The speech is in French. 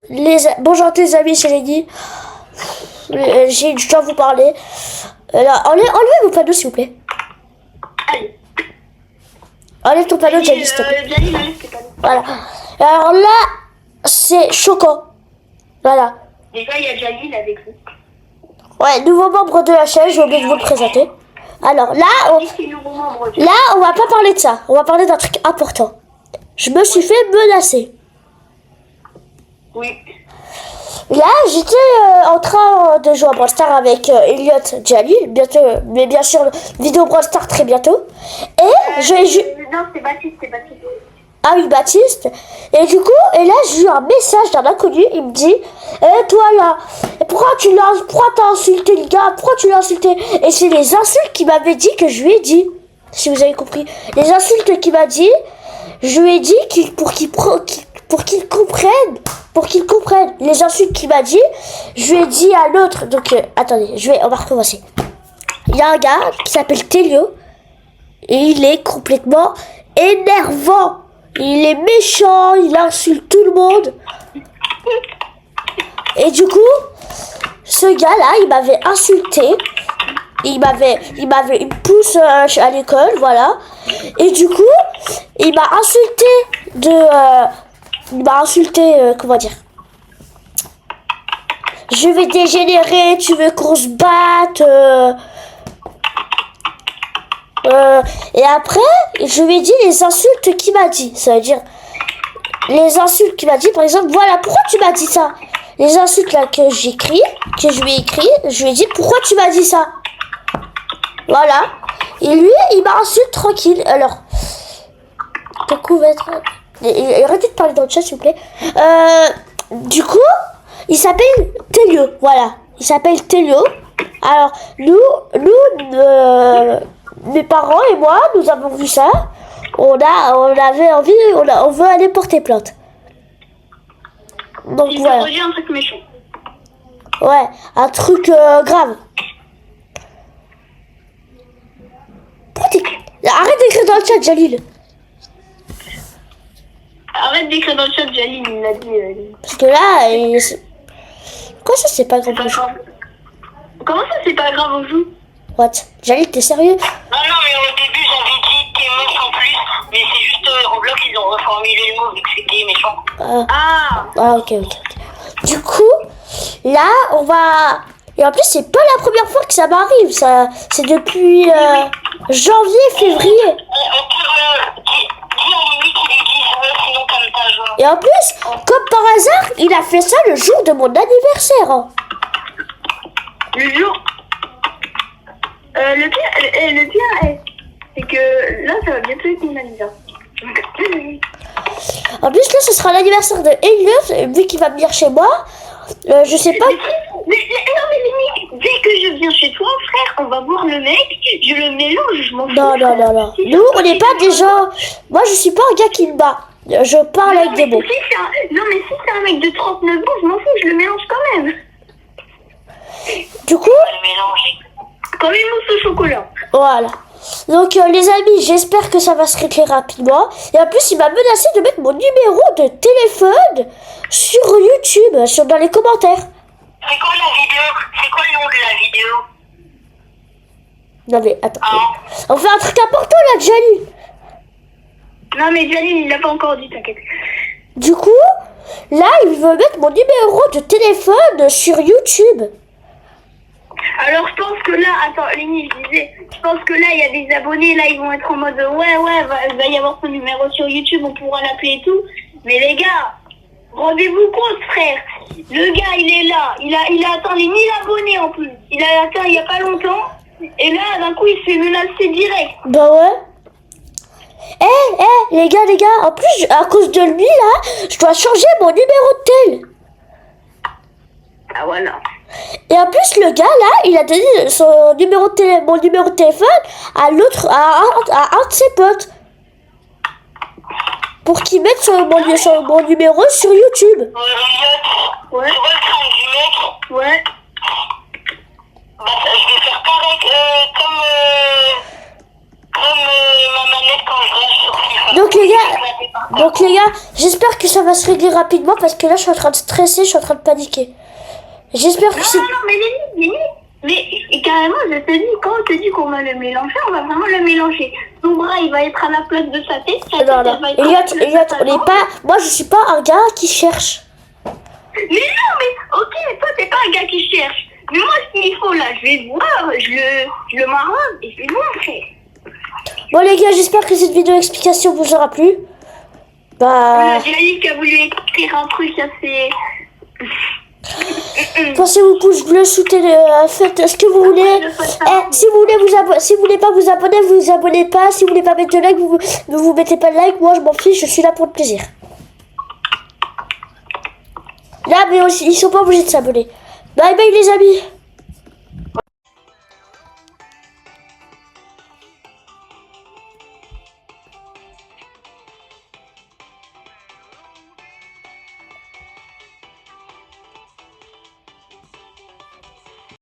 Bonjour les amis, c'est Lenny. Je dois vous parler. Là, enlevez vos panneaux s'il vous plaît. Allez. Enlève ton panneau, Jali, s'il te plaît. Jali, enlève tes panneaux. Voilà. Alors là, c'est choquant. Voilà. Déjà, il y a Jalil avec nous. Ouais, nouveau membre de la chaîne, j'ai oublié de vous le présenter. Alors là, on va pas parler de ça. On va parler d'un truc important. Je me suis fait menacer. Oui. Là, j'étais en train de jouer à Brawl Stars avec Elliot, Jalil, bientôt, mais bien sûr, vidéo Brawl Stars très bientôt. Et Non, c'est Baptiste, Ah oui, Baptiste. Et du coup, et là, j'ai eu un message d'un inconnu. Il me dit, toi là, pourquoi t'as insulté le gars? Pourquoi tu l'as insulté? Et c'est les insultes qu'il m'avait dit que je lui ai dit. Si vous avez compris. Les insultes qu'il m'a dit, je lui ai dit pour qu'il comprenne. Les insultes qu'il m'a dit, je lui ai dit à l'autre. Donc, attendez, on va recommencer. Il y a un gars qui s'appelle Telio. Et il est complètement énervant. Il est méchant, il insulte tout le monde. Et du coup, ce gars-là, il m'avait insulté. Il me pousse à l'école, voilà. Et du coup, il m'a insulté comment dire? Je vais dégénérer, tu veux qu'on se batte et après, je lui ai dit les insultes qu'il m'a dit. Ça veut dire, les insultes qu'il m'a dit, par exemple, voilà, pourquoi tu m'as dit ça? Les insultes là que je lui ai écrit, je lui ai dit, pourquoi tu m'as dit ça? Voilà. Et lui, il m'a insulté tranquille. Alors, coucou, maître. Arrêtez de parler dans le chat, s'il vous plaît. Du coup, il s'appelle Telio. Voilà. Il s'appelle Telio. Alors, mes parents et moi, nous avons vu ça. On avait envie, on veut aller porter plainte. Donc voilà. Un truc méchant. Ouais, un truc grave. Arrête d'écrire dans le chat, Jalil. Arrête d'écrire dans le chat, Jalil, il l'a dit. Parce que là, quoi ça, c'est pas grave au jeu? Comment ça, c'est pas grave au jeu? What? Jalil, t'es sérieux? Non, mais au début, j'avais dit t'es moche en plus, mais c'est juste Roblox, ils ont reformulé le mot vu que c'était méchant. Ah, ok. Du coup, là, on va... Et en plus, c'est pas la première fois que ça m'arrive, ça. C'est depuis janvier, février. Et en plus, comme par hasard, il a fait ça le jour de mon anniversaire. Hein. Le jour... le pire, c'est que là, ça va bientôt être mon anniversaire. En plus, là, ce sera l'anniversaire de Elliot, vu qu'il va venir chez moi. Je sais pas. Mais dès que je viens chez toi, frère, on va voir le mec, je le mélange, je m'en fous. Non. Nous, on n'est pas des gens... Moi, je suis pas un gars qui me bat. Je parle avec des mots. Non, mais si c'est un mec de 39 ans, je m'en fous, je le mélange quand même. Du coup... Comme une mousse au chocolat. Voilà. Donc les amis, j'espère que ça va se régler rapidement. Et en plus, il m'a menacé de mettre mon numéro de téléphone sur YouTube, dans les commentaires. C'est quoi la vidéo? C'est quoi le nom de la vidéo? Non mais attends. On fait un truc important là, Jalil. Non mais Jalil, il l'a pas encore dit, t'inquiète. Du coup, là, il veut mettre mon numéro de téléphone sur YouTube. Alors je pense que là, attends Lenny, je pense que là il y a des abonnés, là ils vont être en mode ouais, va y avoir son numéro sur YouTube, on pourra l'appeler et tout. Mais les gars, rendez-vous compte frère, le gars il est là, il a atteint les 1000 abonnés en plus, il a atteint il y a pas longtemps, et là d'un coup il se fait menacer direct. Bah ouais. Les gars, en plus à cause de lui là, je dois changer mon numéro de tel. Ah voilà. Et en plus, le gars, là, il a donné mon numéro de téléphone à un de ses potes. Pour qu'il mette mon numéro sur YouTube. Ouais. Tu vois le crâne du mec? Ouais. Bah, je vais faire pareil comme ma manette quand je reste sur FIFA. Donc les gars, j'espère que ça va se régler rapidement parce que là, je suis en train de stresser, je suis en train de paniquer. J'espère que c'est... Non, mais Lenny, mais et carrément, je te dis, quand on te dit qu'on va le mélanger, on va vraiment le mélanger. Son bras, il va être à la place de sa tête. Sa tête, Non, elle non. va être à la place de Elliot, sa on n'est jambe. pas... Moi, je suis pas un gars qui cherche. Mais non, mais ok, toi, t'es pas un gars qui cherche. Mais moi, s'il faut, là, je vais voir, je le marronne et je vais le montrer. Bon, les gars, j'espère que cette vidéo explication vous aura plu. On Bah... a Jérémy qui a voulu écrire un truc assez... Pensez-vous pouce bleu, soutenez... faites ce que vous voulez. Si vous voulez vous abonner, si vous voulez pas vous abonner, vous abonnez pas. Si vous voulez pas mettre de like, vous mettez pas de like. Moi, je m'en fiche, je suis là pour le plaisir. Là, mais aussi, ils sont pas obligés de s'abonner. Bye bye les amis.